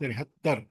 73।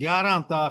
11 ta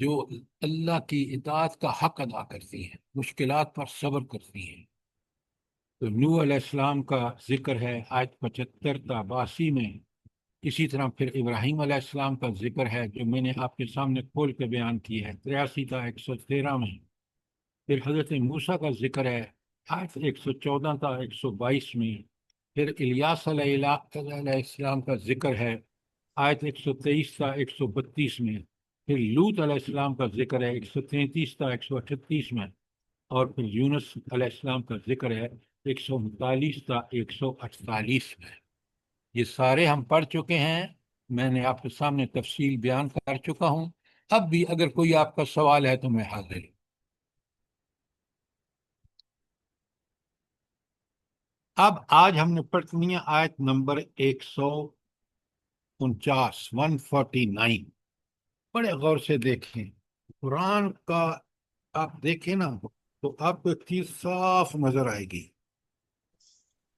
جو اللہ کی اطاعت کا حق ادا کرتی ہیں، مشکلات پر صبر کرتی ہیں۔ تو نوح علیہ السلام کا ذکر ہے آیت 75 تا 82 میں۔ اسی طرح پھر ابراہیم علیہ السلام کا ذکر ہے جو میں نے آپ کے سامنے کھول کے بیان کی ہے، 83 تا 113 میں۔ پھر حضرت موسیٰ کا ذکر ہے آیت 114 تا 122 میں۔ پھر الیاس علیہ السلام کا ذکر ہے آیت 123 تا 132 میں۔ پھر لوط علیہ السلام کا ذکر ہے 133 تا 138 میں۔ اور پھر یونس علیہ السلام کا ذکر ہے 139 تا 148 میں۔ یہ سارے ہم پڑھ چکے ہیں، میں نے آپ کے سامنے تفصیل بیان کر چکا ہوں۔ اب بھی اگر کوئی آپ کا سوال ہے تو میں حاضر ہوں۔ اب آج ہم نے پڑھنی ہے آیت نمبر 149 بڑے غور سے دیکھیں قرآن کا۔ آپ دیکھیں نا تو آپ کو ایک چیز صاف نظر آئے گی۔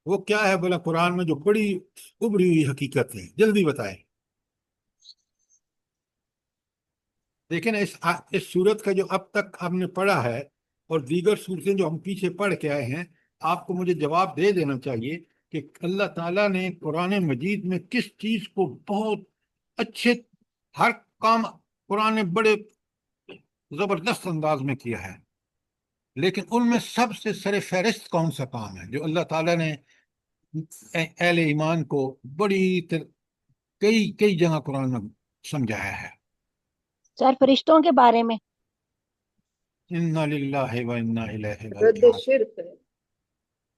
وہ کیا ہے بولا قرآن میں جو بڑی ابری ہوئی حقیقت ہے، جلدی بتائیں۔ دیکھیں نا اس سورت کا جو اب تک ہم نے پڑھا ہے اور دیگر صورتیں جو ہم پیچھے پڑھ کے آئے ہیں، آپ کو مجھے جواب دے دینا چاہیے کہ اللہ تعالیٰ نے قرآن مجید میں کس چیز کو بہت اچھے، ہر کام قرآن نے بڑے زبردست انداز میں کیا ہے، لیکن ان میں سب سے سر فہرست کون سا کام ہے جو اللہ تعالیٰ نے اہل ایمان کو کئی جگہ قرآن میں سمجھایا ہے؟ سر فرشتوں کے بارے میں۔ انا للہ و انا الیہ رد راجعون۔ شرک ہے۔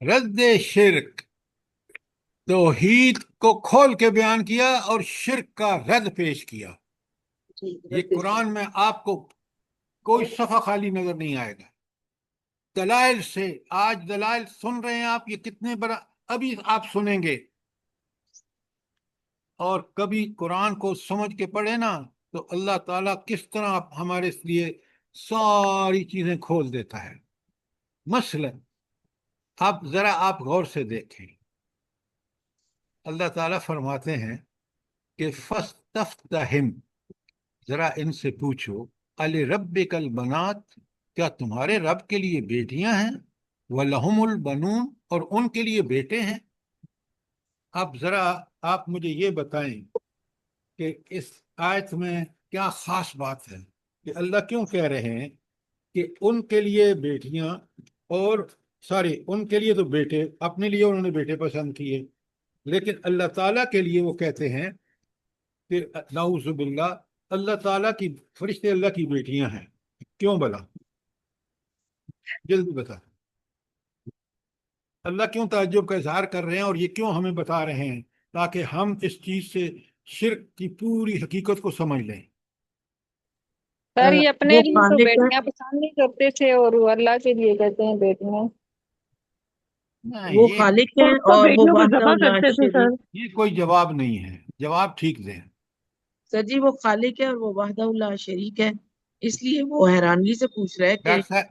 رد شرک، توحید کو کھول کے بیان کیا اور شرک کا رد پیش کیا۔ جی، یہ رد قرآن شرک۔ میں آپ کو کوئی صفحہ خالی نظر نہیں آئے گا، دلائل سے۔ آج دلائل سن رہے ہیں آپ، یہ کتنے بڑا ابھی آپ سنیں گے، اور کبھی قرآن کو سمجھ کے پڑھے نا تو اللہ تعالیٰ کس طرح ہمارے لیے ساری چیزیں کھول دیتا ہے۔ مثلا اب ذرا آپ غور سے دیکھیں، اللہ تعالیٰ فرماتے ہیں کہ فَاسْتَفْتَهِمْ، ذرا ان سے پوچھو، الربک البنات، کیا تمہارے رب کے لیے بیٹیاں ہیں؟ وَلَهُمُ الْبَنُونَ، اور ان کے لیے بیٹے ہیں۔ اب ذرا آپ مجھے یہ بتائیں کہ اس آیت میں کیا خاص بات ہے کہ اللہ کیوں کہہ رہے ہیں کہ ان کے لیے بیٹیاں، اور ان کے لیے تو بیٹے، اپنے لیے انہوں نے بیٹے پسند کیے، لیکن اللہ تعالیٰ کے لیے وہ کہتے ہیں کہ نعوذ باللہ اللہ تعالیٰ کی فرشتے اللہ کی بیٹیاں ہیں؟ کیوں بلا؟ جلدی بتا، اللہ کیوں تعجب کا اظہار کر رہے ہیں اور یہ کیوں ہمیں بتا رہے ہیں؟ تاکہ ہم اس چیز سے شرک کی پوری حقیقت کو سمجھ لیں۔ سر یہ اپنے وہ لیے تو خالق ہے، بیٹیاں پسند نہیں کرتے تھے اور وہ اللہ کے لیے کہتے ہیں بیٹیاں۔ وہ یہ خالق تو ہے اس کو اور وہ بیٹیوں کو وحدہ ذبح لا کرتے تھے شریک۔ سر۔ یہ کوئی جواب نہیں ہے، جواب ٹھیک دیں۔ سر جی وہ خالق ہے اور وہ وحدہ لا شریک ہے، اس لیے وہ حیرانگی سے پوچھ رہا ہے کہ ڈاکٹر صاحب،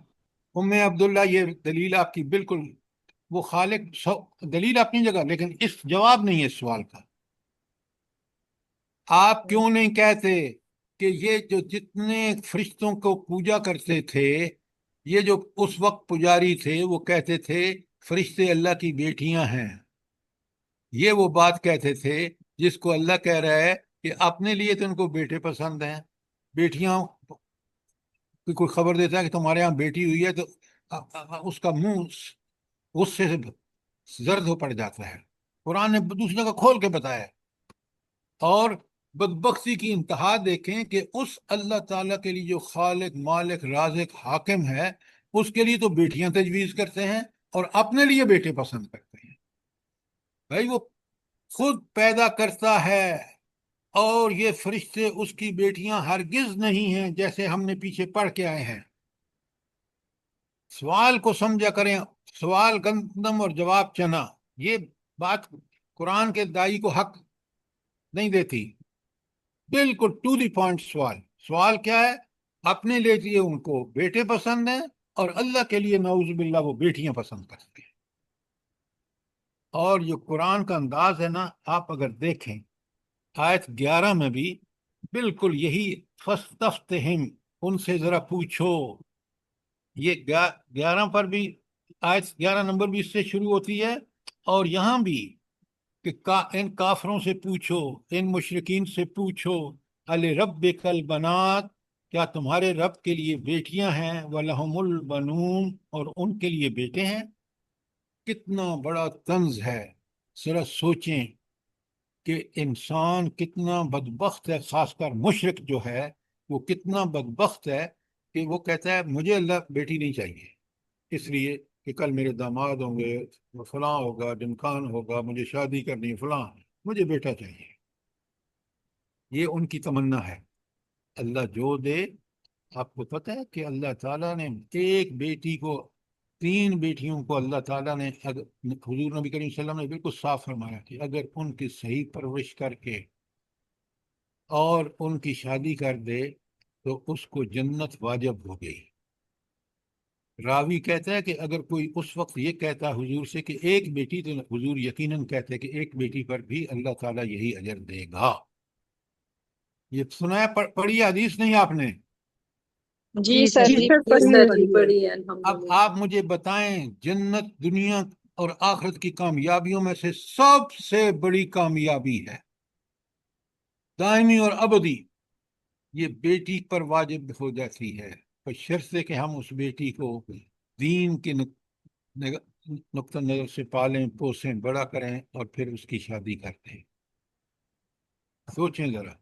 عبداللہ، یہ دلیل آپ کی بالکل، وہ خالق دلیل اپنی جگہ، لیکن اس جواب نہیں ہے اس سوال کا۔ آپ کیوں نہیں کہتے کہ یہ جو جتنے فرشتوں کو پوجا کرتے تھے، یہ جو اس وقت پجاری تھے، وہ کہتے تھے فرشتے اللہ کی بیٹیاں ہیں؟ یہ وہ بات کہتے تھے جس کو اللہ کہہ رہا ہے کہ اپنے لیے تو ان کو بیٹے پسند ہیں، بیٹیاں کوئی خبر دیتا ہے کہ تمہارے یہاں بیٹی ہوئی ہے تو اس کا منہ غصے سے زرد ہو پڑ جاتا ہے۔ قرآن نے دوسری جگہ کھول کے بتایا۔ اور بدبختی کی انتہا دیکھیں کہ اس اللہ تعالیٰ کے لیے جو خالق، مالک، رازق، حاکم ہے، اس کے لیے تو بیٹیاں تجویز کرتے ہیں اور اپنے لیے بیٹے پسند کرتے ہیں۔ بھائی وہ خود پیدا کرتا ہے، اور یہ فرشتے اس کی بیٹیاں ہرگز نہیں ہیں، جیسے ہم نے پیچھے پڑھ کے آئے ہیں۔ سوال کو سمجھا کریں، سوال گندم اور جواب چنا، یہ بات قرآن کے دائی کو حق نہیں دیتی۔ بالکل ٹو دی پوائنٹ سوال کیا ہے؟ اپنے لیے ان کو بیٹے پسند ہیں اور اللہ کے لیے نعوذ باللہ وہ بیٹیاں پسند کرتے ہیں۔ اور یہ قرآن کا انداز ہے نا، آپ اگر دیکھیں آیت 11 میں بھی بالکل یہی فَاسْتَفْتِهِمْ ان سے ذرا پوچھو. یہ 11 پر بھی، آیت 11 نمبر بھی اس سے شروع ہوتی ہے، اور یہاں بھی کہ ان کافروں سے پوچھو، ان مشرکین سے پوچھو، الربک البنات، کیا تمہارے رب کے لیے بیٹیاں ہیں، وَلَهُمُ الْبَنُونَ، اور ان کے لیے بیٹے ہیں. کتنا بڑا طنز ہے. ذرا سوچیں کہ انسان کتنا بدبخت ہے، خاص کر مشرک جو ہے وہ کتنا بدبخت ہے کہ وہ کہتا ہے مجھے اللہ بیٹی نہیں چاہیے، اس لیے کہ کل میرے داماد ہوں گے، فلاں ہوگا، ڈمکان ہوگا، مجھے شادی کرنی ہے، فلاں، مجھے بیٹا چاہیے. یہ ان کی تمنا ہے. اللہ جو دے. آپ کو پتہ ہے کہ اللہ تعالیٰ نے ایک بیٹی کو، 3 بیٹیوں کو اللہ تعالیٰ نے، حضور نبی کریم صلی اللہ علیہ وسلم نے بالکل صاف فرمایا کہ اگر ان کی صحیح پرورش کر کے اور ان کی شادی کر دے تو اس کو جنت واجب ہو گئی. راوی کہتا ہے کہ اگر کوئی اس وقت یہ کہتا حضور سے کہ ایک بیٹی، تو حضور یقیناً کہتے کہ ایک بیٹی پر بھی اللہ تعالیٰ یہی اجر دے گا. یہ سنا ہے، پڑھی ہے حدیث نہیں آپ نے؟ جی جی سر، سر، جی جی جی سر، سر، پڑھی ہے. بڑی ہے اب الحمدللہ۔ آپ مجھے بتائیں، جنت دنیا اور آخرت کی کامیابیوں میں سے سب سے بڑی کامیابی ہے، دائمی اور ابدی، یہ بیٹی پر واجب ہو جاتی ہے، بشرطے کہ ہم اس بیٹی کو دین کے نقطہ نظر سے پالیں، پوسیں، بڑا کریں، اور پھر اس کی شادی کرتے ہیں. سوچیں ذرا.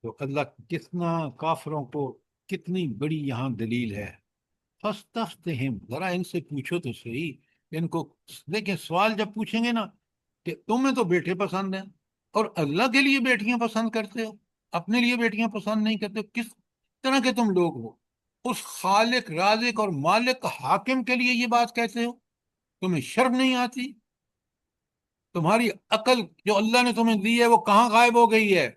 تو اللہ کتنا کافروں کو، کتنی بڑی یہاں دلیل ہے. فاستفتہم، ذرا ان سے پوچھو تو صحیح. ان کو دیکھیں، سوال جب پوچھیں گے نا کہ تمہیں تو بیٹے پسند ہیں اور اللہ کے لیے بیٹیاں پسند کرتے ہو، اپنے لیے بیٹیاں پسند نہیں کرتے ہو، کس طرح کے تم لوگ ہو؟ اس خالق، رازق اور مالک حاکم کے لیے یہ بات کہتے ہو؟ تمہیں شرم نہیں آتی؟ تمہاری عقل جو اللہ نے تمہیں دی ہے وہ کہاں غائب ہو گئی ہے؟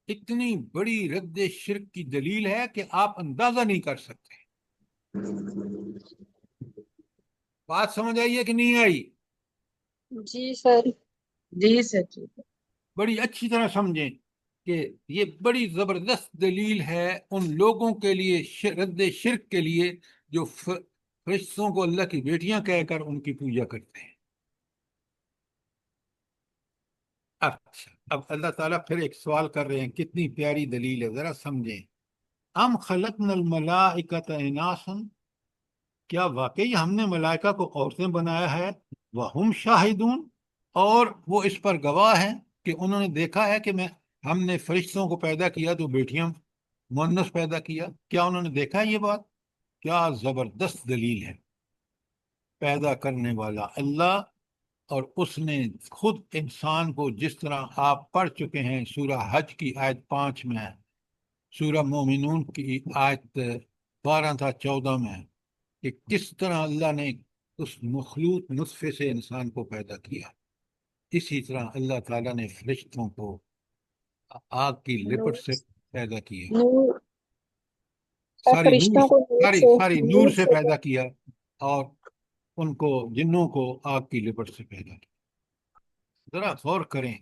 اتنی بڑی رد شرک کی دلیل ہے کہ آپ اندازہ نہیں کر سکتے. بات سمجھ آئی ہے کہ نہیں آئی؟ جی سر۔ جی سر، جی. بڑی اچھی طرح سمجھیں کہ یہ بڑی زبردست دلیل ہے ان لوگوں کے لیے، رد شرک کے لیے، جو فرشتوں کو اللہ کی بیٹیاں کہہ کر ان کی پوجا کرتے ہیں. اچھا، اب اللہ تعالیٰ پھر ایک سوال کر رہے ہیں، کتنی پیاری دلیل ہے، ذرا سمجھیں. ام خلقنا الملائکۃ اناسا، کیا واقعی ہم نے ملائکہ کو عورتیں بنایا ہے، وہم شاہدون، اور وہ اس پر گواہ ہیں کہ انہوں نے دیکھا ہے کہ ہم نے فرشتوں کو پیدا کیا تو بیٹیاں مؤنث پیدا کیا. کیا انہوں نے دیکھا ہے یہ بات؟ کیا زبردست دلیل ہے. پیدا کرنے والا اللہ، اور اس نے خود انسان کو، جس طرح آپ پڑھ چکے ہیں سورہ حج کی آیت 5 میں، سورہ مومنون کی آیت 12 تا 14 میں، کہ کس طرح اللہ نے اس مخلوق نطفے سے انسان کو پیدا کیا. اسی طرح اللہ تعالیٰ نے فرشتوں کو آگ کی لپٹ نور سے پیدا کیا، نور ساری نور، فرشتوں کو ساری نور سے پیدا کیا، اور ان کو، جنوں کو، آگ کی لپٹ سے پیدا کیا. ذرا غور کریں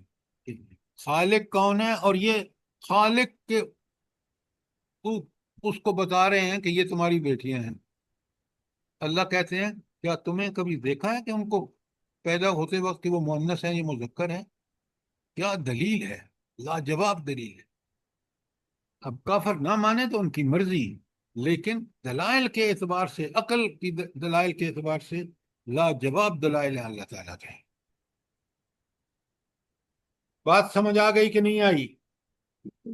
کہ خالق کون ہے، اور یہ خالق کے اس کو بتا رہے ہیں کہ یہ تمہاری بیٹیاں ہیں. اللہ کہتے ہیں کیا تمہیں کبھی دیکھا ہے کہ ان کو پیدا ہوتے وقت کہ وہ مؤنث ہیں، یہ مذکر ہیں؟ کیا دلیل ہے، لاجواب دلیل ہے. اب کافر نہ مانے تو ان کی مرضی، لیکن دلائل کے اعتبار سے، عقل کی دلائل کے اعتبار سے لاجواب دلائل ہیں اللہ تعالیٰ کے. بات سمجھ آ گئی کہ نہیں آئی؟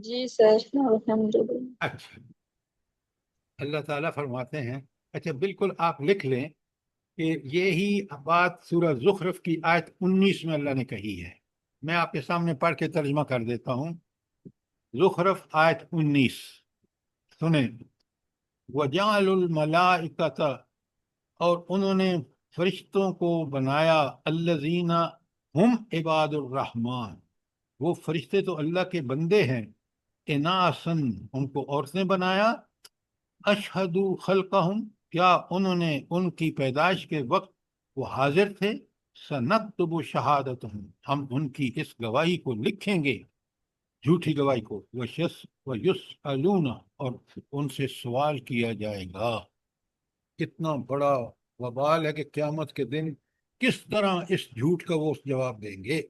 جی سر، الحمدللہ۔ اچھا، اللہ تعالیٰ فرماتے ہیں، اچھا بالکل آپ لکھ لیں کہ یہی بات سورہ زخرف کی آیت 19 میں اللہ نے کہی ہے. میں آپ کے سامنے پڑھ کے ترجمہ کر دیتا ہوں. زخرف آیت 19 سنیں. وَجَعَلُوا الْمَلَائِكَةَ، اور انہوں نے فرشتوں کو بنایا، الذین ہم عباد الرحمن، وہ فرشتے تو اللہ کے بندے ہیں، اناسن، ان کو عورتیں بنایا، اشہدوا خلقہم، کیا انہوں نے ان کی پیدائش کے وقت وہ حاضر تھے، سنکتب شہادتہم، ہم ان کی اس گواہی کو لکھیں گے. جھوٹی گواہی کو، وَيُسْأَلُونَ، اور ان سے سوال کیا جائے گا۔ کتنا بڑا وبال ہے کہ قیامت کے دن کس طرح اس جھوٹ کا وہ جواب دیں گے۔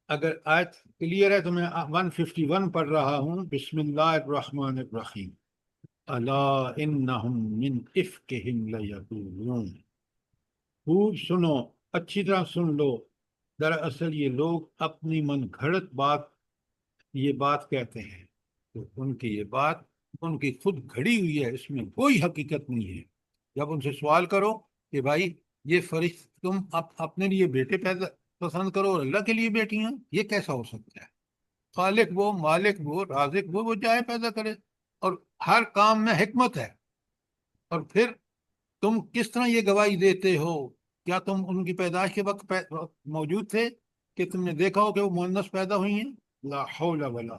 اگر آیت کلیئر ہے تو میں 151 پڑھ رہا ہوں۔ بسم اللہ الرحمن الرحیم۔ الا انہم من افکہم لیقولون، خوب سنو، اچھی طرح سن لو، دراصل یہ لوگ اپنی من گھڑت یہ بات کہتے ہیں۔ تو ان کی یہ بات ان کی خود گھڑی ہوئی ہے، اس میں کوئی حقیقت نہیں ہے۔ جب ان سے سوال کرو کہ بھائی یہ تم اپنے لیے بیٹے پیدا پسند کرو اور اللہ کے لیے بیٹیاں، یہ کیسا ہو سکتا ہے؟ خالق وہ، مالک وہ، رازق وہ چاہے پیدا کرے، اور ہر کام میں حکمت ہے۔ اور پھر تم کس طرح یہ گواہی دیتے ہو؟ کیا تم ان کی پیدائش کے وقت موجود تھے کہ تم نے دیکھا ہو کہ وہ مؤنث پیدا ہوئی ہیں؟ لا حول ولا۔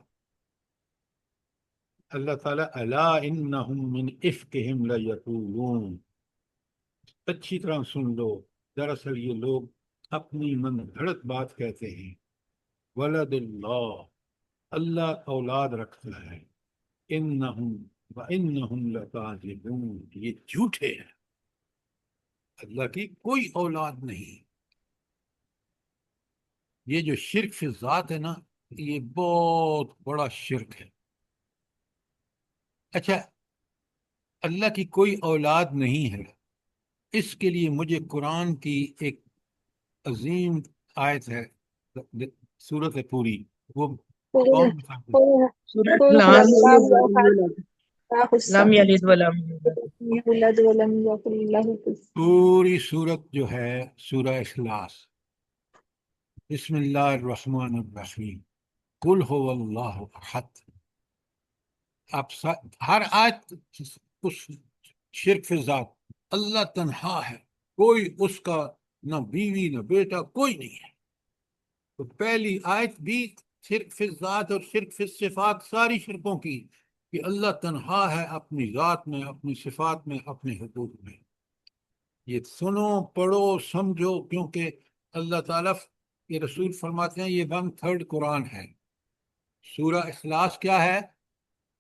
اللہ تعالیٰ الا انہم من افکہم لیقولون، اچھی طرح سن لو، دراصل یہ لوگ اپنی من گھڑت بات کہتے ہیں۔ ولد اللہ، اللہ اولاد رکھتا ہے۔ انہم وانہم لکاذبون، یہ جھوٹے ہیں، اللہ کی کوئی اولاد نہیں۔ یہ جو شرک فی ذات ہے نا، یہ بہت بڑا شرک ہے۔ اچھا، اللہ کی کوئی اولاد نہیں ہے، اس کے لیے مجھے قرآن کی ایک عظیم آیت ہے، سورت ہے پوری، وہ قل کون سا ہے؟ قل سورۃ قل هو نحل، الله احد الله لم الصمد یلد ولم یولد۔ لم يولد ولم يكن له كفوا پوری سورت جو ہے سورہ اخلاص۔ بسم اللہ الرحمن الرحیم، قل هو اللہ احد۔ آپ ہر آیت اس شرک فی ذات، اللہ تنہا ہے، کوئی اس کا نہ بیوی نہ بیٹا کوئی نہیں ہے۔ تو پہلی آیت بھی شرک فی ذات اور شرک فی صفات، ساری شرکوں کی، کہ اللہ تنہا ہے اپنی ذات میں، اپنی صفات میں، اپنے حقوق میں۔ یہ سنو، پڑھو، سمجھو، کیونکہ اللہ تعالیٰ کے رسول فرماتے ہیں یہ 1/3 قرآن ہے۔ سورہ اخلاص کیا ہے؟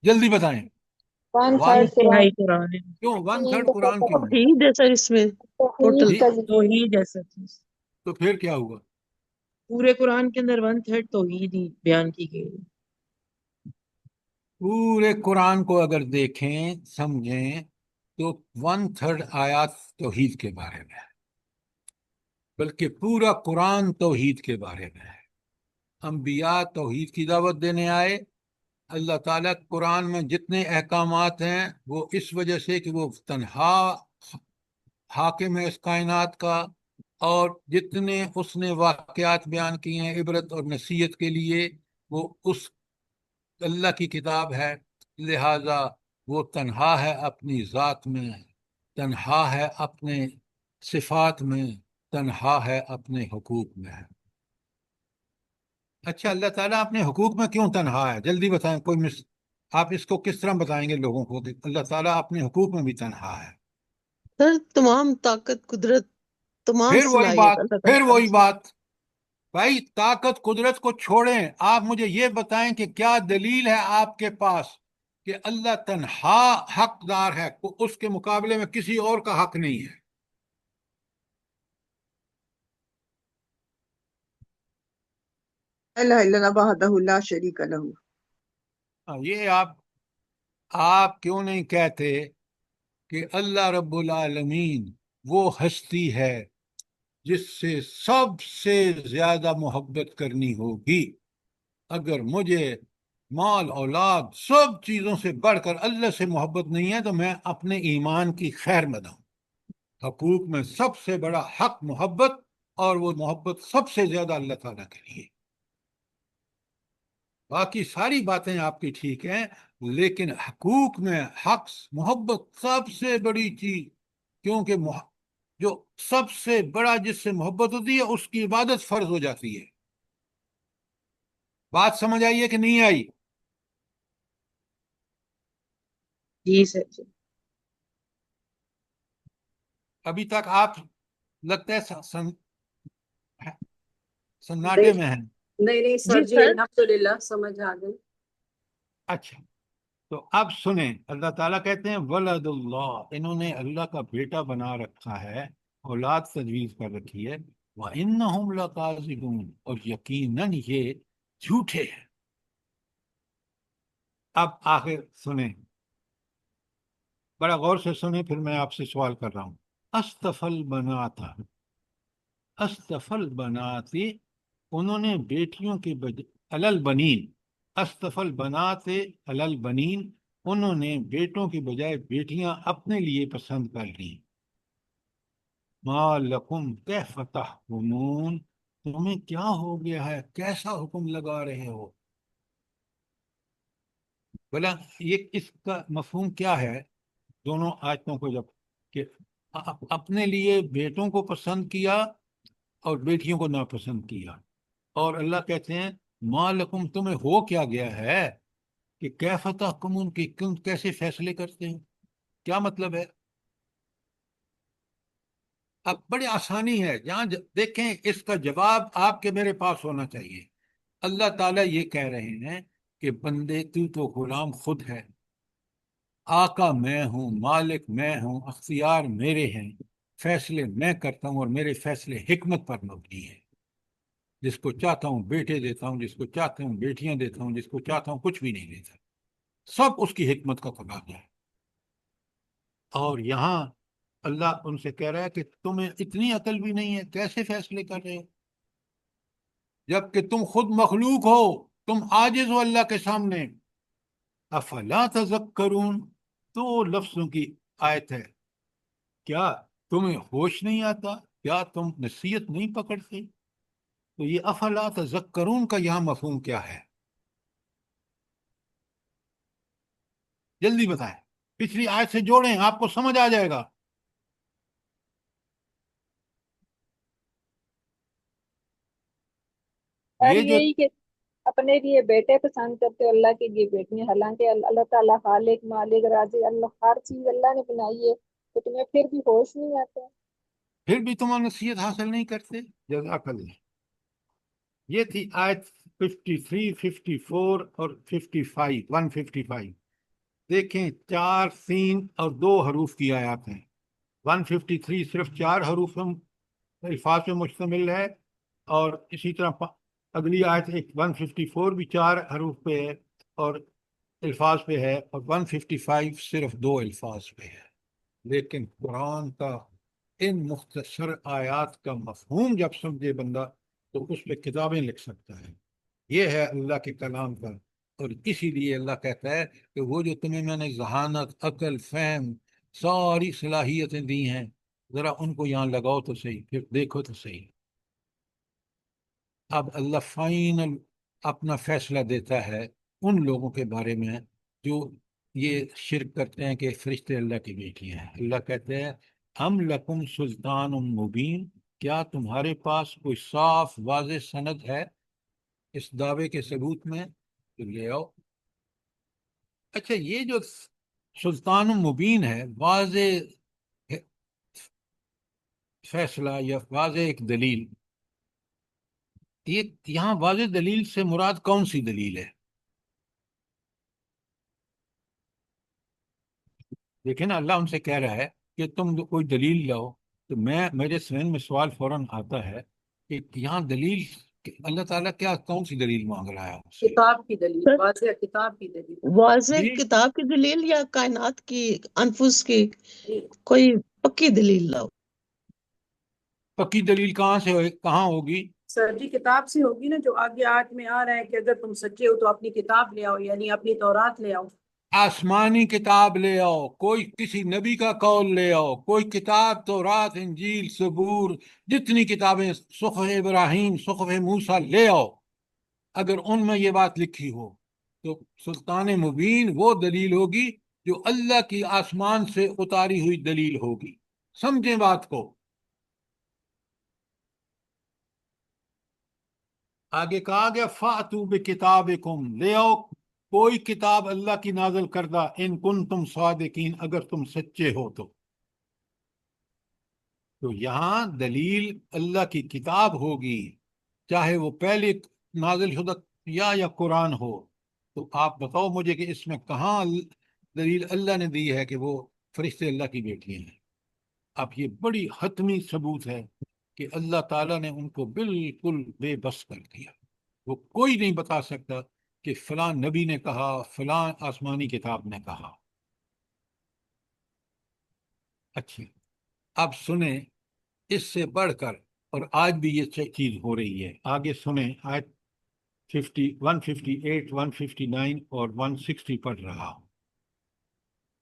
جلدی بتائیں۔ وان ون تھرڈ ایک قرآن تہائی قرآن ہے، کیوں 1/3 قرآن کیوں ہے؟ توحید ہے سر اس میں ٹوٹل۔ توحید کا ذکر توحید ہے سب چیز۔ تو پھر کیا ہوا؟ پورے قرآن کے اندر 1/3 توحید ہی بیان کی گئی ہے۔ پورے قرآن کو اگر دیکھیں سمجھیں تو 1/3 آیات توحید کے بارے میں ہے، بلکہ پورا قرآن توحید کے بارے میں ہے۔ انبیاء توحید کی دعوت دینے آئے۔ اللہ تعالیٰ قرآن میں جتنے احکامات ہیں وہ اس وجہ سے کہ وہ تنہا حاکم ہے اس کائنات کا، اور جتنے اس نے واقعات بیان کیے ہیں عبرت اور نصیحت کے لیے، وہ اس اللہ کی کتاب ہے، لہذا وہ تنہا ہے اپنی ذات میں، تنہا ہے اپنے صفات میں، تنہا ہے اپنے حقوق میں ہے۔ اچھا، اللہ تعالیٰ اپنے حقوق میں کیوں تنہا ہے؟ جلدی بتائیں، آپ اس کو کس طرح بتائیں گے لوگوں کو کہ اللہ تعالیٰ اپنے حقوق میں بھی تنہا ہے؟ سر تمام طاقت قدرت تمام پھر وہی صلاحیت بات اللہ تعالیٰ پھر کے وہی پاس ہے۔ بات بھائی، طاقت قدرت کو چھوڑیں، آپ مجھے یہ بتائیں کہ کیا دلیل ہے آپ کے پاس کہ اللہ تنہا حقدار ہے، اس کے مقابلے میں کسی اور کا حق نہیں ہے؟ لا إله إلا الله وحده لا شريك له۔ یہ آپ کیوں نہیں کہتے کہ اللہ رب العالمین وہ ہستی ہے جس سے سب سے زیادہ محبت کرنی ہوگی؟ اگر مجھے مال اولاد سب چیزوں سے بڑھ کر اللہ سے محبت نہیں ہے تو میں اپنے ایمان کی خیر مداؤں۔ حقوق میں سب سے بڑا حق محبت، اور وہ محبت سب سے زیادہ اللہ تعالیٰ کے لیے۔ باقی ساری باتیں آپ کی ٹھیک ہیں، لیکن حقوق میں حق محبت سب سے بڑی چیز، کیونکہ جو سب سے بڑا جس سے محبت ہوتی ہے اس کی عبادت فرض ہو جاتی ہے۔ بات سمجھ آئی ہے کہ نہیں آئی؟ جی سر جی۔ ابھی تک آپ لگتا ہے سناٹے میں ہیں۔ نہیں نہیں سر جی جی، سر الحمدللہ سمجھ آ گئی۔ اچھا، تو اب سنیں، اللہ تعالیٰ کہتے ہیں ولد اللہ، انہوں نے اللہ کا بیٹا بنا رکھا ہے، اولاد تجویز کر رکھی ہے، وَإِنَّهُمْ لَكَاذِبُونَ، اور یقیناً یہ جھوٹے ہیں۔ اب آخر سنیں، بڑا غور سے سنیں، پھر میں آپ سے سوال کر رہا ہوں۔ استفل بناتا، استفل بناتے، انہوں نے بیٹیوں کے علل بنین، استفل بناتے علل بنین، انہوں نے بیٹوں کے بجائے بیٹیاں اپنے لیے پسند کر لیں۔ ما لکم کیف تحکمون، تمہیں کیا ہو گیا ہے، کیسا حکم لگا رہے ہو؟ بلا یہ اس کا مفہوم کیا ہے دونوں آیتوں کو، جب کہ اپنے لیے بیٹوں کو پسند کیا اور بیٹیوں کو ناپسند کیا، اور اللہ کہتے ہیں ما لکم، تمہیں ہو کیا گیا ہے کہ کیف تحکمون، کی تم کیسے فیصلے کرتے ہیں، کیا مطلب ہے؟ اب بڑی آسانی ہے، جہاں دیکھیں اس کا جواب آپ کے میرے پاس ہونا چاہیے۔ اللہ تعالیٰ یہ کہہ رہے ہیں کہ بندے تو غلام خود ہے، آقا میں ہوں، مالک میں ہوں، اختیار میرے ہیں، فیصلے میں کرتا ہوں، اور میرے فیصلے حکمت پر مبنی ہیں۔ جس کو چاہتا ہوں بیٹے دیتا ہوں، جس کو چاہتا ہوں بیٹیاں دیتا ہوں، جس کو چاہتا ہوں کچھ بھی نہیں دیتا، سب اس کی حکمت کا تقاضا ہے۔ اور یہاں اللہ ان سے کہہ رہا ہے کہ تمہیں اتنی عقل بھی نہیں ہے، کیسے فیصلے کر رہے ہو جبکہ تم خود مخلوق ہو، تم عاجز ہو اللہ کے سامنے۔ افلا تذکرون، دو لفظوں کی آیت ہے، کیا تمہیں ہوش نہیں آتا، کیا تم نصیحت نہیں پکڑتے؟ تو یہ افلا تذکرون کا یہاں مفہوم کیا ہے؟ جلدی بتائیں، پچھلی آیت سے جوڑیں، آپ کو سمجھ آ جائے گا۔ سر یہ جو یہی کہ اپنے لیے بیٹے پسند کرتے ہو، اللہ کے لیے بیٹیاں، حالانکہ اللہ تعالیٰ خالق مالک رازق، اللہ ہر چیز اللہ نے بنائی ہے، تو تمہیں پھر بھی ہوش نہیں آتا؟ پھر بھی تم نصیحت حاصل نہیں کرتے، جزاک اللہ۔ یہ تھی آیت 53، 54 اور 55، 155۔ دیکھیں 4 سین اور 2 حروف کی آیات ہیں۔ 153 صرف 4 حروف الفاظ پہ مشتمل ہے، اور اسی طرح اگلی آیت 154 بھی 4 حروف پہ ہے اور الفاظ پہ ہے، اور 155 صرف 2 الفاظ پہ ہے۔ لیکن قرآن کا ان مختصر آیات کا مفہوم جب سمجھے بندہ تو اس پہ کتابیں لکھ سکتا ہے۔ یہ ہے اللہ کے کلام کا، اور اسی لیے اللہ کہتا ہے کہ وہ جو تمہیں میں نے ذہانت، عقل، فہم، ساری صلاحیتیں دی ہیں، ذرا ان کو یہاں لگاؤ تو صحیح، پھر دیکھو تو صحیح۔ اب اللہ فائنل اپنا فیصلہ دیتا ہے ان لوگوں کے بارے میں جو یہ شرک کرتے ہیں کہ فرشتے اللہ کی بیٹی ہیں۔ اللہ کہتے ہیں ہم لکم سلطان مبین، کیا تمہارے پاس کوئی صاف واضح سند ہے اس دعوے کے ثبوت میں؟ تو لے آؤ۔ اچھا، یہ جو سلطان مبین ہے، واضح فیصلہ یا واضح ایک دلیل، یہ یہاں واضح دلیل سے مراد کون سی دلیل ہے؟ دیکھیں نا، اللہ ان سے کہہ رہا ہے کہ تم کوئی دلیل لاؤ، تو میرے ذہن میں سوال فوراً آتا ہے کہ یہاں دلیل، اللہ تعالیٰ کیا کون سی دلیل مانگ رہا ہے ہم سے؟ کتاب کی دلیل، سر واضح کتاب کی دلیل۔ واضح جی، کتاب کی دلیل یا کائنات کی انفس کی جی کوئی پکی دلیل لاؤ؟ پکی دلیل کہاں ہوگی؟ سر جی، کتاب سے ہوگی نا، جو آگے آیت میں آ رہا ہے کہ اگر تم سچے ہو تو اپنی کتاب لے آؤ، یعنی اپنی تورات لے آؤ۔ آسمانی کتاب لے آؤ، کوئی کسی نبی کا قول لے آؤ، کوئی کتاب، تورات، انجیل، زبور، جتنی کتابیں، صحف ابراہیم، صحف موسیٰ لے آؤ، اگر ان میں یہ بات لکھی ہو تو سلطان مبین وہ دلیل ہوگی جو اللہ کی آسمان سے اتاری ہوئی دلیل ہوگی۔ سمجھیں بات کو۔ آگے کہا گیا فَأْتُوا بِكِتَابِكُمْ، لے آؤ کوئی کتاب اللہ کی نازل کردہ، ان کنتم صادقین، اگر تم سچے ہو تو یہاں دلیل اللہ کی کتاب ہوگی، چاہے وہ پہلے نازل شدہ یا قرآن ہو، تو آپ بتاؤ مجھے کہ اس میں کہاں دلیل اللہ نے دی ہے کہ وہ فرشتے اللہ کی بیٹیاں ہیں؟ اب یہ بڑی حتمی ثبوت ہے کہ اللہ تعالیٰ نے ان کو بالکل بے بس کر دیا. وہ کوئی نہیں بتا سکتا کہ فلاں نبی نے کہا، فلاں آسمانی کتاب نے کہا. اچھا، اب سنیں اس سے بڑھ کر، اور آج بھی یہ چیز ہو رہی ہے. آگے سنیں، آیت 158 159 اور 160 پڑھ رہا ہوں.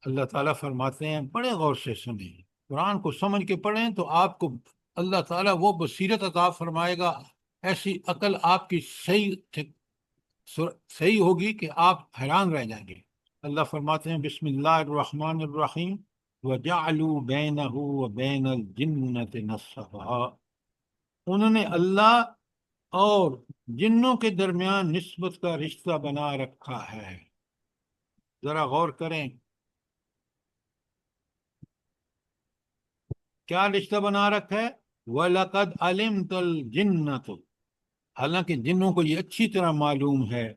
اللہ تعالیٰ فرماتے ہیں، بڑے غور سے سنیں، قرآن کو سمجھ کے پڑھیں تو آپ کو اللہ تعالیٰ وہ بصیرت عطا فرمائے گا، ایسی عقل آپ کی صحیح ہوگی کہ آپ حیران رہ جائیں گے. اللہ فرماتے ہیں، بسم اللہ الرحمن الرحیم، وَجَعَلُوا بَيْنَهُ وَبَيْنَ الْجِنَّةِ نَسَبًا. انہوں نے اللہ اور جنوں کے درمیان نسبت کا رشتہ بنا رکھا ہے. ذرا غور کریں، کیا رشتہ بنا رکھا ہے؟ وَلَقَدْ عَلِمْتَ الْجِنَّةُ، حالانکہ جنوں کو یہ اچھی طرح معلوم ہے،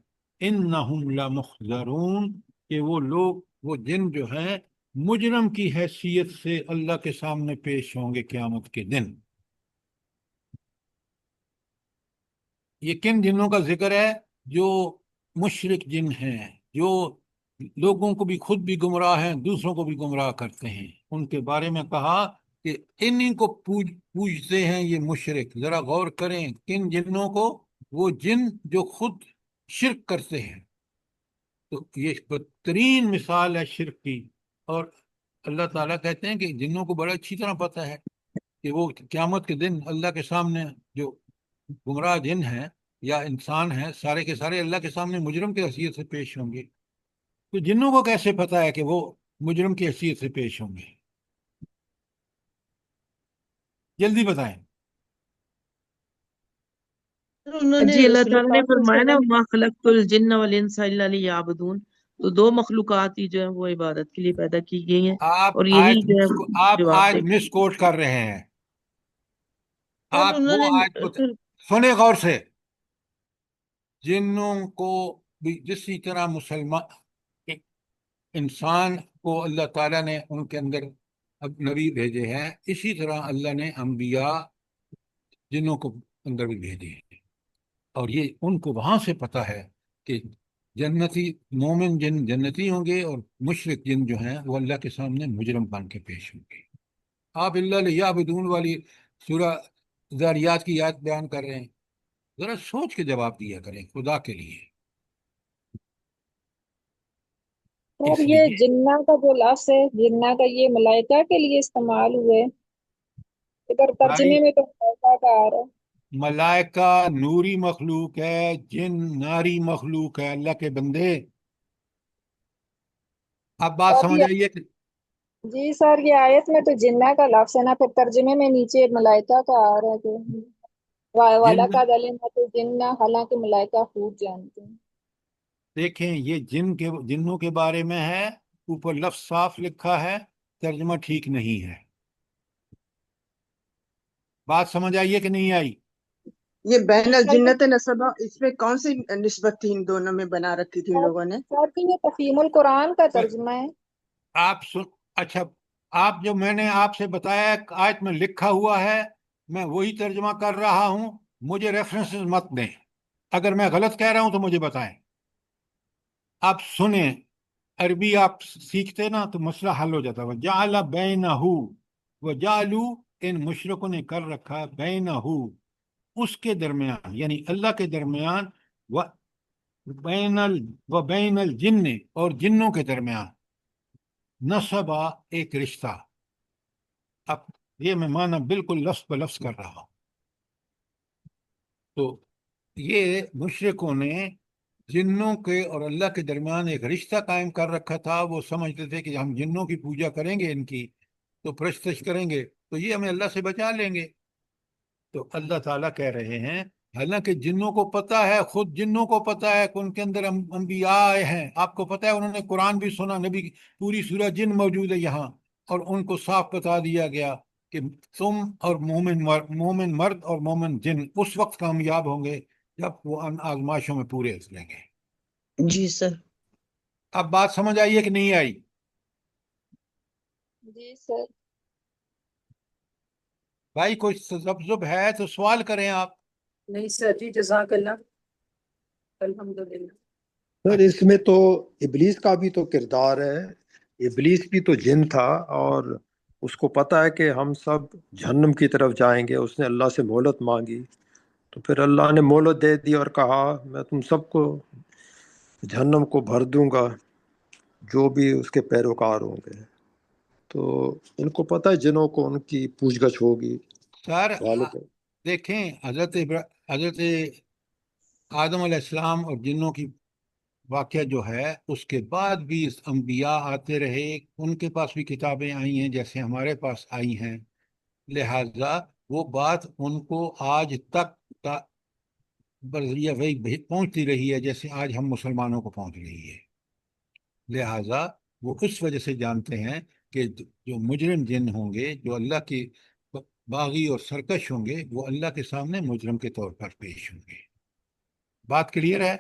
اِنَّهُمْ لَمُحْضَرُونَ، کہ وہ لوگ، وہ جن جو ہیں مجرم کی حیثیت سے اللہ کے سامنے پیش ہوں گے قیامت کے دن. یہ کن جنوں کا ذکر ہے؟ جو مشرک جن ہیں، جو لوگوں کو بھی خود بھی گمراہ ہیں، دوسروں کو بھی گمراہ کرتے ہیں. ان کے بارے میں کہا کہ انہی کو پوجتے ہیں یہ مشرک. ذرا غور کریں، کن جنوں کو؟ وہ جن جو خود شرک کرتے ہیں. تو یہ بدترین مثال ہے شرک کی. اور اللہ تعالیٰ کہتے ہیں کہ جنوں کو بڑا اچھی طرح پتہ ہے کہ وہ قیامت کے دن اللہ کے سامنے، جو گمراہ جن ہیں یا انسان ہیں، سارے کے سارے اللہ کے سامنے مجرم کی حیثیت سے پیش ہوں گے. تو جنوں کو کیسے پتہ ہے کہ وہ مجرم کی حیثیت سے پیش ہوں گے؟ جلدی بتائیں. انہوں نے جی، اللہ رسول تعالیٰ نے پاک صلی فرمایا نا، اللہ علیہ وَمَا خَلَقْتُ الْجِنَّ وَالْإِنسَ إِلَّا لِيَعْبُدُونَ. تو دو مخلوقات ہی جو ہیں وہ عبادت کے لیے پیدا کی گئی ہیں، آپ اور یہی جو ہے آپ جواب آج دے مس کوٹ کر رہے ہیں. وسلم. آپ انہوں وہ نے آج سنیں غور سے. جنوں کو بھی جسی طرح مسلمان انسان کو اللہ تعالیٰ نے ان کے اندر اب نبی بھیجے ہیں، اسی طرح اللہ نے انبیاء جنوں کو اندر بھی بھیجے ہیں. اور یہ ان کو وہاں سے پتہ ہے کہ جنتی مومن جن جنتی ہوں گے، اور مشرک جن جو ہیں وہ اللہ کے سامنے مجرم بن کے پیش ہوں گے. آپ اللہ لیعبدون والی سورہ ذاریات کی یاد بیان کر رہے ہیں. ذرا سوچ کے جواب دیا کریں خدا کے لیے. اور اس یہ لیے جنہ کا جو لفظ ہے، جنہ کا، یہ ملائکہ کے لیے استعمال ہوئے. ادھر بھائی، ترجمے میں تو ملائکہ کا آ رہا ہے. ملائکہ نوری مخلوق ہے، جن ناری مخلوق ہے. اللہ کے بندے، اب بات اور سمجھ یہ، آئیے کہ جی سر، یہ آیت میں تو جنہ کا لفظ ہے نا، پھر ترجمے میں نیچے ملائکہ کا آ رہا ہے کہ جن، وَلَقَدْ عَلِمْتُ الْجِنَّ، حالانکہ ملائکہ خوب جانتے ہیں. دیکھیں یہ جنوں کے بارے میں ہے، اوپر لفظ صاف لکھا ہے، ترجمہ ٹھیک نہیں ہے. بات سمجھ آئیے کہ نہیں آئی؟ یہ بین الجنت نسبہ، اس میں کون سی نسبت تھی ان دونوں میں بنا رکھی تھی ان لوگوں نے؟ سر کہ یہ تفہیم القرآن کا ترجمہ ہے. آپ اچھا، آپ جو میں نے آپ سے بتایا آیت میں لکھا ہوا ہے، میں وہی ترجمہ کر رہا ہوں. مجھے ریفرنسز مت دیں، اگر میں غلط کہہ رہا ہوں تو مجھے بتائیں. آپ سنیں، عربی آپ سیکھتے نا تو مسئلہ حل ہو جاتا. وَجَعَلَ بَيْنَهُ، وَجَعَلُوا، ان مشرکوں نے کر رکھا بَيْنَهُ، اس کے درمیان، یعنی اللہ کے درمیان، وَبَيْنَ الْجِنِّ، اور جنوں کے درمیان، نسبہ، ایک رشتہ. اب یہ میں معنی بالکل لفظ بہ لفظ کر رہا ہوں. تو یہ مشرکوں نے جنوں کے اور اللہ کے درمیان ایک رشتہ قائم کر رکھا تھا. وہ سمجھتے تھے کہ ہم جنوں کی پوجا کریں گے، ان کی تو پرستش کریں گے تو یہ ہمیں اللہ سے بچا لیں گے. تو اللہ تعالیٰ کہہ رہے ہیں، حالانکہ جنوں کو پتہ ہے، خود جنوں کو پتہ ہے کہ ان کے اندر انبیاء آئے ہیں. آپ کو پتہ ہے انہوں نے قرآن بھی سنا، نبی، پوری سورہ جن موجود ہے یہاں، اور ان کو صاف بتا دیا گیا کہ تم اور مومن مرد اور مومن جن اس وقت کامیاب ہوں گے جب وہ ان آزمائشوں میں پورے اتریں گے۔ جی سر۔ اب بات سمجھ آئی ہے کہ نہیں آئی؟ جی سر۔ بھائی کوئی تذبذب ہے تو سوال کریں آپ۔ نہیں سر جی، جزاک اللہ، الحمدللہ۔ سر اس میں تو ابلیس کا بھی تو کردار ہے، ابلیس بھی تو جن تھا اور اس کو پتا ہے کہ ہم سب جہنم کی طرف جائیں گے، اس نے اللہ سے مہلت مانگی تو پھر اللہ نے مہلت دے دی اور کہا میں تم سب کو جہنم کو بھر دوں گا جو بھی اس کے پیروکار ہوں گے۔ تو ان کو پتہ ہے جنوں کو ان کی پوچھ گچھ ہوگی سر غالب۔ دیکھیں، حضرت آدم علیہ السلام اور جنوں کی واقعہ جو ہے، اس کے بعد بھی انبیاء آتے رہے، ان کے پاس بھی کتابیں آئی ہیں جیسے ہمارے پاس آئی ہیں، لہذا وہ بات ان کو آج تک بذریعہ وہی پہنچتی رہی ہے جیسے آج ہم مسلمانوں کو پہنچ رہی ہے۔ لہذا وہ اس وجہ سے جانتے ہیں کہ جو مجرم جن ہوں گے، جو اللہ کے باغی اور سرکش ہوں گے، وہ اللہ کے سامنے مجرم کے طور پر پیش ہوں گے۔ بات کلیئر ہے؟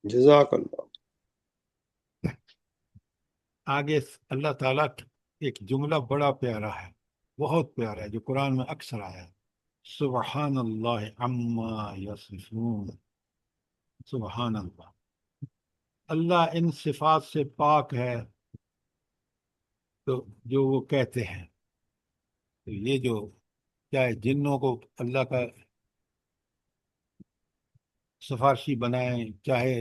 جزاک اللہ۔ آگے اللہ تعالیٰ ایک جملہ بڑا پیارا ہے، بہت پیارا ہے، جو قرآن میں اکثر آیا ہے، سبحان اللہ عما یصفون۔ سبحان اللہ، اللہ ان صفات سے پاک ہے تو جو وہ کہتے ہیں۔ تو یہ جو چاہے جنوں کو اللہ کا سفارشی بنائیں، چاہے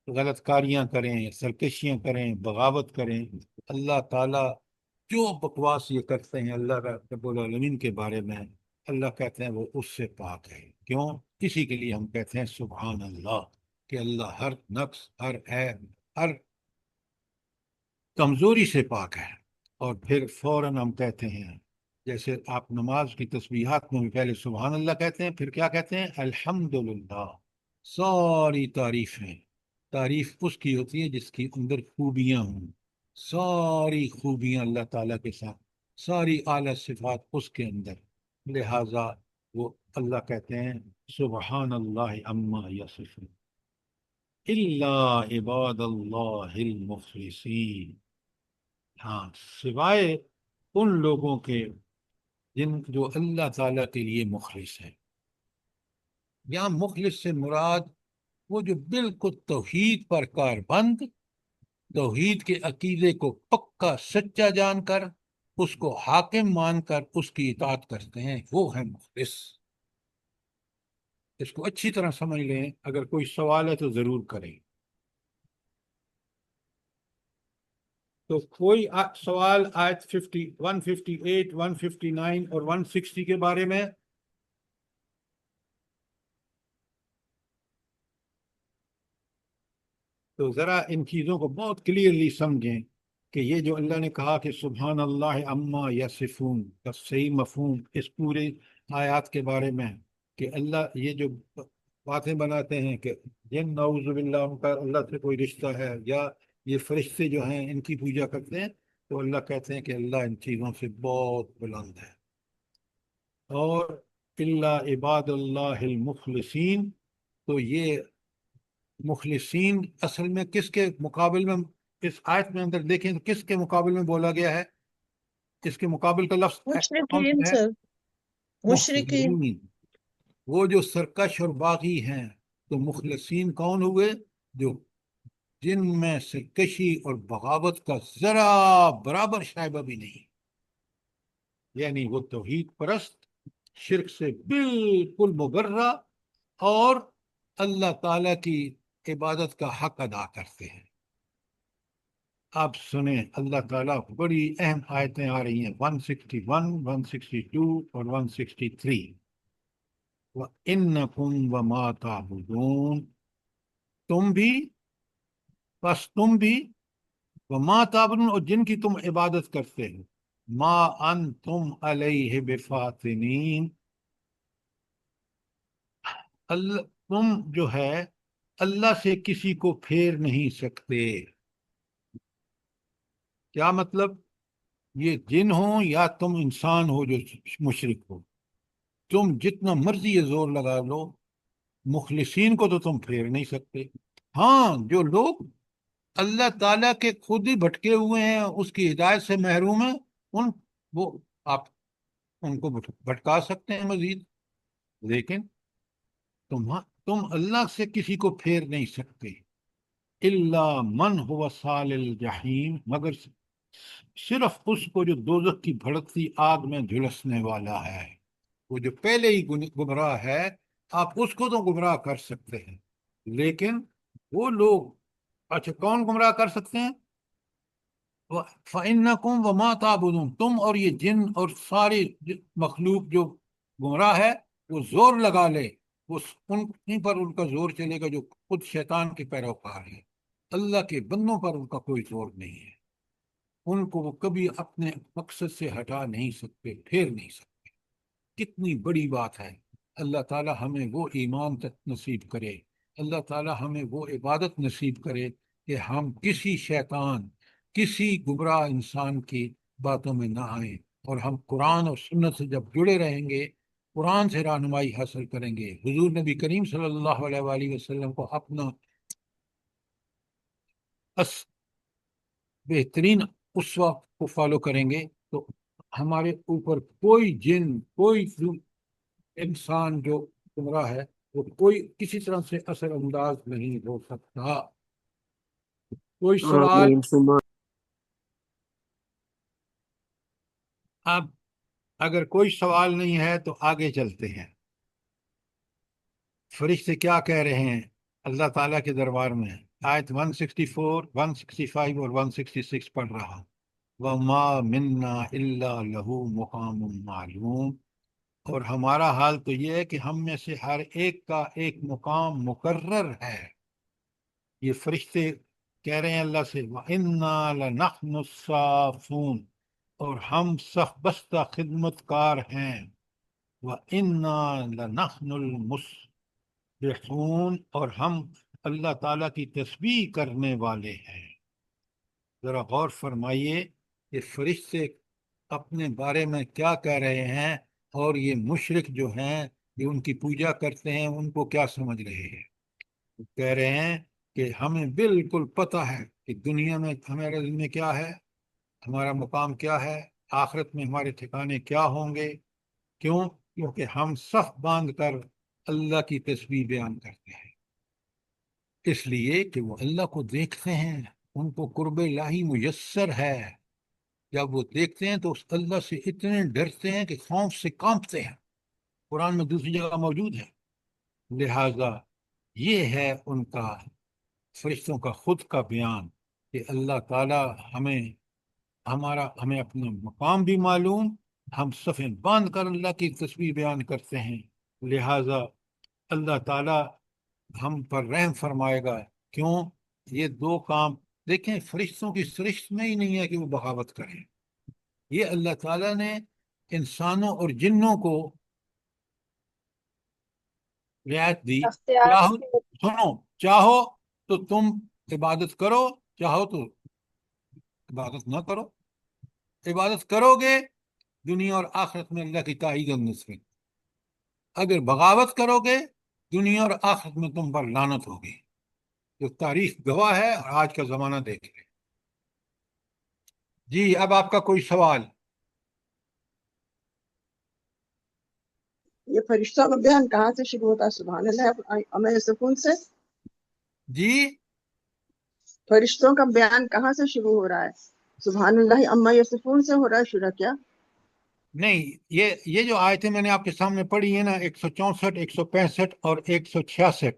غلط کاریاں کریں، سرکشیاں کریں، بغاوت کریں، اللہ تعالیٰ جو بکواس یہ کرتے ہیں اللہ رب العالمین کے بارے میں، اللہ کہتے ہیں وہ اس سے پاک ہے۔ کیوں؟ اسی کے لیے ہم کہتے ہیں سبحان اللہ، کہ اللہ ہر نقص، ہر عیب، ہر کمزوری سے پاک ہے۔ اور پھر فوراً ہم کہتے ہیں، جیسے آپ نماز کی تسبیحات میں بھی پہلے سبحان اللہ کہتے ہیں، پھر کیا کہتے ہیں؟ الحمدللہ۔ ساری تعریف اس کی ہوتی ہے جس کی اندر خوبیاں ہوں، ساری خوبیاں اللہ تعالیٰ کے ساتھ، ساری اعلیٰ صفات اس کے اندر، لہذا وہ اللہ کہتے ہیں سبحان اللہ عما یصفون الا عباد اللہ المخلصین۔ ہاں، سوائے ان لوگوں کے جو اللہ تعالیٰ کے لیے مخلص ہیں۔ یہاں مخلص سے مراد وہ جو بالکل توحید پر کاربند، توحید کے عقیدے کو پکا سچا جان کر، اس کو حاکم مان کر اس کی اطاعت کرتے ہیں، وہ ہے مخلص۔ اس کو اچھی طرح سمجھ لیں، اگر کوئی سوال ہے تو ضرور کریں۔ تو کوئی سوال آیت 158، 159 اور 160 کے بارے میں؟ تو ذرا ان چیزوں کو بہت کلیئرلی سمجھیں کہ یہ جو اللہ نے کہا کہ سبحان اللہ عما یصفون کا صحیح مفہوم اس پورے آیات کے بارے میں، کہ اللہ یہ جو باتیں بناتے ہیں کہ جن نعوذ باللہ ان کا اللہ سے کوئی رشتہ ہے، یا یہ فرشتے جو ہیں ان کی پوجا کرتے ہیں، تو اللہ کہتے ہیں کہ اللہ ان چیزوں سے بہت بلند ہے۔ اور الا عباد اللہ المخلصین، تو یہ مخلصین اصل میں کس کے مقابل میں اس آیت میں اندر دیکھیں تو کس کے مقابل میں بولا گیا ہے؟ اس کے مقابل کا لفظ کون مشرقین سا ہے؟ سر، مشرقین۔ مخلصین، وہ جو سرکش اور باغی ہیں۔ تو مخلصین کون ہوئے؟ جو جن میں سرکشی اور بغاوت کا ذرا برابر شائبہ بھی نہیں، یعنی وہ توحید پرست، شرک سے بالکل مبرہ، اور اللہ تعالیٰ کی عبادت کا حق ادا کرتے ہیں۔ آپ سنیں، اللہ تعالیٰ بڑی اہم آیتیں آ رہی ہیں، 161، 162 اور 163۔ وَإِنَّكُمْ وَمَا تَعْبُدُونَ، تم بھی، بس تم بھی، وَمَا تَعْبُدُونَ، اور جن کی تم عبادت کرتے ہو، مَا أَنْتُمْ عَلَيْهِ بِفَاتِنِينَ، اللہ تم جو ہے اللہ سے کسی کو پھیر نہیں سکتے۔ کیا مطلب؟ یہ جن ہوں یا تم انسان ہو جو مشرک ہو، تم جتنا مرضی یہ زور لگا لو، مخلصین کو تو تم پھیر نہیں سکتے۔ ہاں، جو لوگ اللہ تعالیٰ کے خود ہی بھٹکے ہوئے ہیں، اس کی ہدایت سے محروم ہیں، وہ آپ ان کو بھٹکا سکتے ہیں مزید، لیکن تم اللہ سے کسی کو پھیر نہیں سکتے۔ الا من هو صال الجحیم، مگر صرف اس کو جو دوزخ کی بھڑکتی آگ میں جھلسنے والا ہے۔ وہ جو پہلے ہی گمراہ ہے، آپ اس کو تو گمراہ کر سکتے ہیں، لیکن وہ لوگ، اچھا کون گمراہ کر سکتے ہیں؟ فَإِنَّكُمْ وَمَا تَعْبُدُونَ، تم اور یہ جن اور ساری مخلوق جو گمراہ ہے، وہ زور لگا لے، ان پر ان کا زور چلے گا جو خود شیطان کے پیروکار ہے۔ اللہ کے بندوں پر ان کا کوئی زور نہیں ہے، ان کو وہ کبھی اپنے مقصد سے ہٹا نہیں سکتے، پھیر نہیں سکتے۔ کتنی بڑی بات ہے۔ اللہ تعالی ہمیں وہ ایمان تک نصیب کرے، اللہ تعالی ہمیں وہ عبادت نصیب کرے کہ ہم کسی شیطان، کسی گمراہ انسان کی باتوں میں نہ آئیں، اور ہم قرآن اور سنت سے جب جڑے رہیں گے، قرآن سے رہنمائی حاصل کریں گے، حضور نبی کریم صلی اللہ علیہ وآلہ وسلم کو اپنا بہترین اسوہ کو فالو کریں گے، تو ہمارے اوپر کوئی جن، کوئی انسان جو گمراہ ہے، وہ کوئی کسی طرح سے اثر انداز نہیں ہو سکتا۔ کوئی سوال؟ آمین ثم اب اگر کوئی سوال نہیں ہے تو آگے چلتے ہیں۔ فرشتے کیا کہہ رہے ہیں اللہ تعالیٰ کے دربار میں؟ آیت 164، 165 اور 166 پڑھ رہا ہوں۔ وَمَا مِنَّا إِلَّا لَهُ مُقَامٌ مَعْلُومٌ، اور ہمارا حال تو یہ ہے کہ ہم میں سے ہر ایک کا ایک مقام مقرر ہے۔ یہ فرشتے کہہ رہے ہیں اللہ سے، وَإِنَّا لَنَحْنُ الصَّافُونَ، اور ہم صف بستہ خدمت کار ہیں۔ وَإِنَّا لَنَحْنُ الْمُسْبِحُونَ، اور ہم اللہ تعالیٰ کی تسبیح کرنے والے ہیں۔ ذرا غور فرمائیے کہ فرشتے اپنے بارے میں کیا کہہ رہے ہیں، اور یہ مشرک جو ہیں، یہ ان کی پوجا کرتے ہیں، ان کو کیا سمجھ رہے ہیں؟ وہ کہہ رہے ہیں کہ ہمیں بالکل پتہ ہے کہ دنیا میں ہمارے دل میں کیا ہے، ہمارا مقام کیا ہے، آخرت میں ہمارے ٹھکانے کیا ہوں گے۔ کیوں؟ کیونکہ ہم صف باندھ کر اللہ کی تسبیح بیان کرتے ہیں، اس لیے کہ وہ اللہ کو دیکھتے ہیں، ان کو قرب الہی میسر ہے۔ جب وہ دیکھتے ہیں تو اس اللہ سے اتنے ڈرتے ہیں کہ خوف سے کانپتے ہیں۔ قرآن میں دوسری جگہ موجود ہے۔ لہذا یہ ہے ان کا، فرشتوں کا خود کا بیان کہ اللہ تعالی ہمیں اپنا مقام بھی معلوم، ہم صفیں باندھ کر اللہ کی تسبیح بیان کرتے ہیں، لہذا اللہ تعالی ہم پر رحم فرمائے گا۔ کیوں؟ یہ دو کام دیکھیں، فرشتوں کی سرشت میں ہی نہیں ہے کہ وہ بغاوت کریں۔ یہ اللہ تعالیٰ نے انسانوں اور جنوں کو رعایت دی، اختیار چاہو سے سنو، چاہو تو تم عبادت کرو، چاہو تو عبادت نہ کرو۔ عبادت کرو گے دنیا اور آخرت میں اللہ کی تائید اور نصرت، اگر بغاوت کرو گے دنیا اور آخرت میں تم پر لعنت ہوگی، جو تاریخ گواہ ہے اور آج کا زمانہ دیکھ لے۔ جی اب آپ کا کوئی سوال؟ یہ فرشتوں کا بیان کہاں سے شروع ہوتا ہے؟ سبحان اللہ، اما یصفون سے؟ جی فرشتوں کا بیان کہاں سے شروع ہو رہا ہے؟ سبحان اللہ اما یصفون سے ہو رہا ہے شروع کیا؟ نہیں، یہ جو آیتیں میں نے آپ کے سامنے پڑھی ہیں نا، 164، 165 اور 166،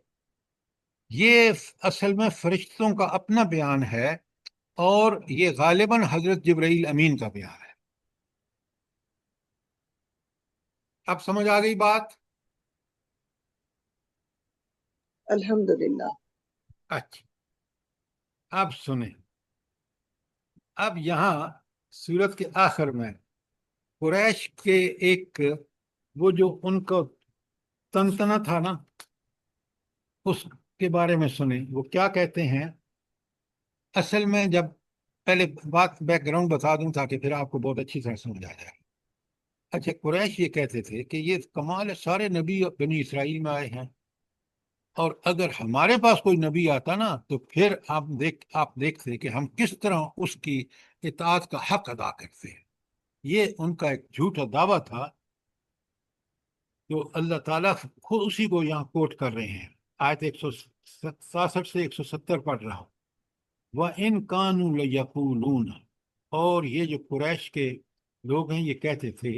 یہ اصل میں فرشتوں کا اپنا بیان ہے، اور یہ غالباً حضرت جبرائیل امین کا بیان ہے۔ اب سمجھ آ گئی بات؟ الحمدللہ۔ اچھا، اب سنیں، اب یہاں سورت کے آخر میں قریش کے ایک، وہ جو ان کو تنتنا تھا نا، اس کے بارے میں سنیں، وہ کیا کہتے ہیں۔ اصل میں جب پہلے بات بیک گراؤنڈ بتا دوں تاکہ پھر آپ کو بہت اچھی طرح سمجھ آ جائے۔ اچھا، قریش یہ کہتے تھے کہ یہ کمال ہے، سارے نبی بنی اسرائیل میں آئے ہیں، اور اگر ہمارے پاس کوئی نبی آتا نا تو پھر آپ دیکھتے کہ ہم کس طرح اس کی اطاعت کا حق ادا کرتے ہیں۔ یہ ان کا ایک جھوٹا دعویٰ تھا، جو اللہ تعالیٰ خود اسی کو یہاں کوٹ کر رہے ہیں۔ آیت 166 سے 170 پڑھ رہا ہوں۔ وَإِن كَانُوا لَيَقُولُونَ، اور یہ جو قریش کے لوگ ہیں یہ کہتے تھے،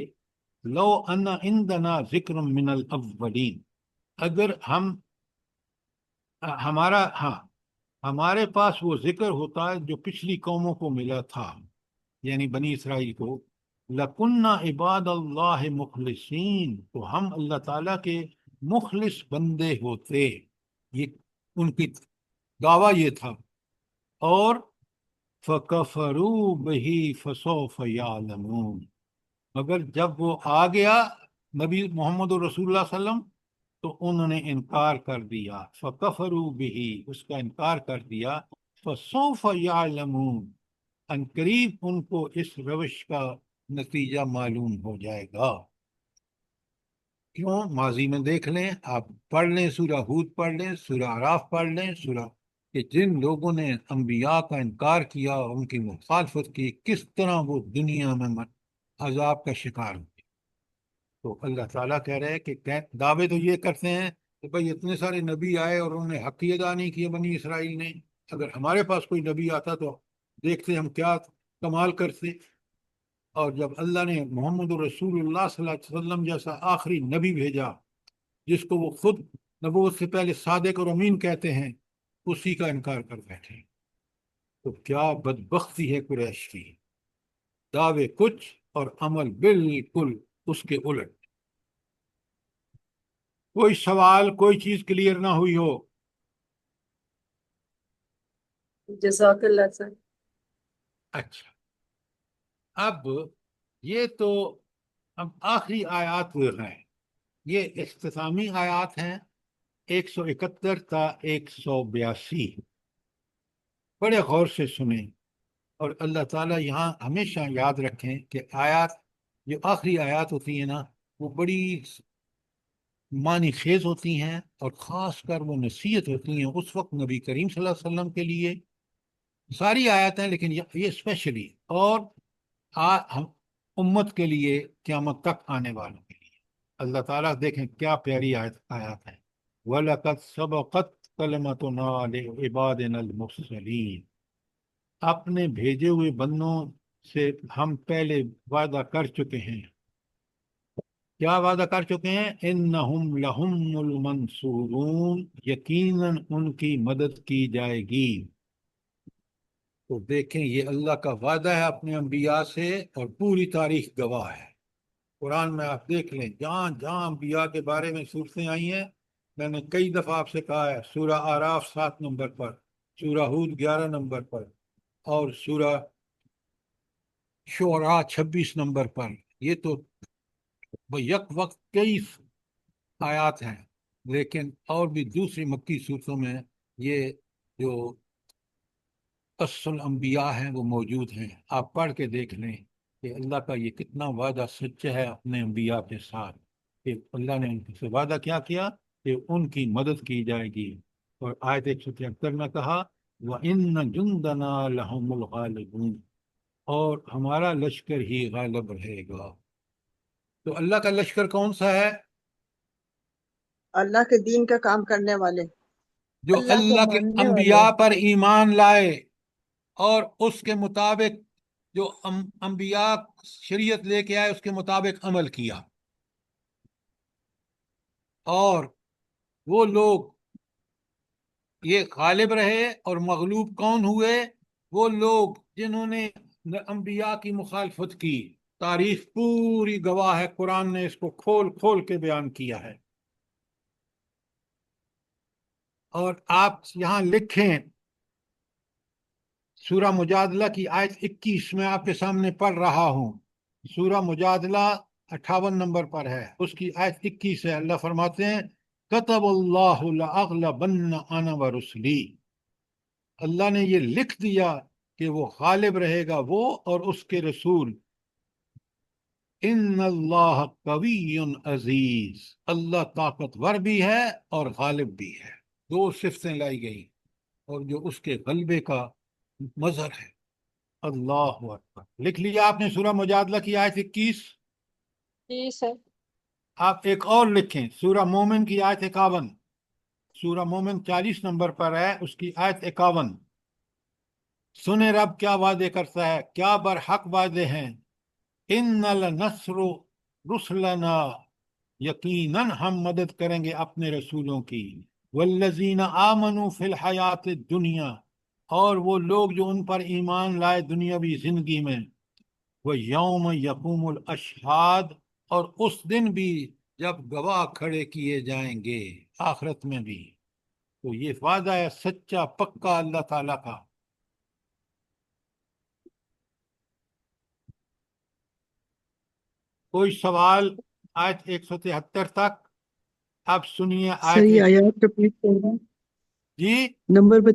لو ان عندنا ذکر من الاولین، اگر ہمارے پاس وہ ذکر ہوتا ہے جو پچھلی قوموں کو ملا تھا، یعنی بنی اسرائیل کو، لَكُنَّا عِبَادَ اللَّهِ مُخْلِصِينَ، تو ہم اللہ تعالیٰ کے مخلص بندے ہوتے۔ یہ ان کی دعویٰ یہ تھا۔ اور فَكَفَرُوا بِهِ فَسَوْفَ يَعْلَمُونَ، مگر جب وہ آ گیا نبی محمد رسول اللہ صلی اللہ علیہ وسلم تو انہوں نے انکار کر دیا، فَكَفَرُوا بِهِ، اس کا انکار کر دیا، فَسَوْفَ يَعْلَمُونَ، ان قریب ان کو اس روش کا نتیجہ معلوم ہو جائے گا۔ کیوں؟ ماضی میں دیکھ لیں، آپ پڑھ لیں، سورہ ہود پڑھ لیں، سورہ اعراف پڑھ لیں، سورہ کہ جن لوگوں نے انبیاء کا انکار کیا، ان کی مخالفت کی، کس طرح وہ دنیا میں عذاب کا شکار ہوئے۔ تو اللہ تعالیٰ کہہ رہے ہیں کہ دعوے تو یہ کرتے ہیں کہ بھائی اتنے سارے نبی آئے اور انہوں نے حق ہی ادا نہیں کیا بنی اسرائیل نے، اگر ہمارے پاس کوئی نبی آتا تو دیکھتے ہم کیا کمال کرتے۔ اور جب اللہ نے محمد رسول اللہ صلی اللہ علیہ وسلم جیسا آخری نبی بھیجا، جس کو وہ خود نبوت سے پہلے صادق اور امین کہتے ہیں، اسی کا انکار کر بیٹھے، تو کیا بدبختی ہے قریش کی، دعوے کچھ اور عمل بالکل اس کے الٹ۔ کوئی سوال، کوئی چیز کلیئر نہ ہوئی ہو؟ جزاک اللہ سر۔ اچھا، اب یہ تو اب آخری آیات ہیں، یہ اختتامی آیات ہیں 171 تا 182۔ بڑے غور سے سنیں، اور اللہ تعالیٰ یہاں ہمیشہ یاد رکھیں کہ آیات، جو آخری آیات ہوتی ہیں نا، وہ بڑی معنی خیز ہوتی ہیں، اور خاص کر وہ نصیحت ہوتی ہیں اس وقت نبی کریم صلی اللہ علیہ وسلم کے لیے۔ ساری آیات ہیں لیکن یہ اسپیشلی، اور ہم امت کے لیے، قیامت تک آنے والوں کے لیے۔ اللہ تعالیٰ دیکھیں کیا پیاری آیات ہیں، وَلَقَدْ سَبَقَتْ كَلِمَتُنَا لِعِبَادِنَا الْمُرْسَلِينَ، اپنے بھیجے ہوئے بندوں سے ہم پہلے وعدہ کر چکے ہیں۔ کیا وعدہ کر چکے ہیں؟ اِنَّهُمْ لَهُمُ الْمَنْصُورُونَ، یقیناً ان کی مدد کی جائے گی۔ تو دیکھیں یہ اللہ کا وعدہ ہے اپنے انبیاء سے، اور پوری تاریخ گواہ ہے۔ قرآن میں آپ دیکھ لیں، جہاں جہاں انبیاء کے بارے میں صورتیں آئی ہیں، میں نے کئی دفعہ آپ سے کہا ہے، سورہ آراف 7 نمبر پر، سورہ ہود 11 نمبر پر، اور سورہ شعراء 26 نمبر پر۔ یہ تو یک وقت کئی آیات ہیں، لیکن اور بھی دوسری مکی صورتوں میں یہ جو قصص الانبیاء ہیں وہ موجود ہیں۔ آپ پڑھ کے دیکھ لیں کہ اللہ کا یہ کتنا وعدہ سچا ہے اپنے انبیاء کے ساتھ، کہ اللہ نے ان سے وعدہ کیا کہ ان کی مدد کی جائے گی۔ اور آیت 173 میں کہا وَإِنَّ جُنْدَنَا لَهُمُ الْغَالِبُونَ، اور ہمارا لشکر ہی غالب رہے گا۔ تو اللہ کا لشکر کون سا ہے؟ اللہ کے دین کا کام کرنے والے، جو اللہ کو اللہ کے ماننے انبیاء والے۔ پر ایمان لائے، اور اس کے مطابق جو انبیاء شریعت لے کے آئے اس کے مطابق عمل کیا۔ اور وہ لوگ یہ غالب رہے، اور مغلوب کون ہوئے؟ وہ لوگ جنہوں نے انبیاء کی مخالفت کی۔ تاریخ پوری گواہ ہے، قرآن نے اس کو کھول کھول کے بیان کیا ہے۔ اور آپ یہاں لکھیں، سورہ مجادلہ کی آیت 21 میں آپ کے سامنے پڑھ رہا ہوں، سورہ مجادلہ 58 نمبر پر ہے، اس کی آیت 21 ہے۔ اللہ فرماتے ہیں کتب اللہ لأغلبن انا ورسلی، اللہ نے یہ لکھ دیا کہ وہ غالب رہے گا، وہ اور اس کے رسول۔ ان اللہ قوی عزیز، اللہ طاقتور بھی ہے اور غالب بھی ہے، دو صفتیں لائی گئی اور جو اس کے غلبے کا مظہر ہے۔ اللہ اکبر۔ لکھ لیا آپ نے سورہ مجادلہ کی آیت 21۔ جی سر۔ آپ ایک اور لکھیں، سورہ مومن کی آیت 51۔ سورہ مومن 40 نمبر پر ہے، اس کی آیت 51۔ سنیں رب کیا وعدے کرتا ہے، کیا برحق وعدے ہیں۔ ان لنصر رسلنا، یقیناً ہم مدد کریں گے اپنے رسولوں کی، والذین آمنوا فی الحیات الدنیا، اور وہ لوگ جو ان پر ایمان لائے دنیاوی زندگی میں، وہ یوم یقوم الاشہاد، اور اس دن بھی جب گواہ کھڑے کیے جائیں گے، آخرت میں بھی۔ تو یہ وعدہ ہے سچا پکا اللہ تعالیٰ کا۔ کوئی سوال آیت 173 تک؟ اب سنیے سر یہ آیت آیات رپیٹ کرنا، جی نمبر بتا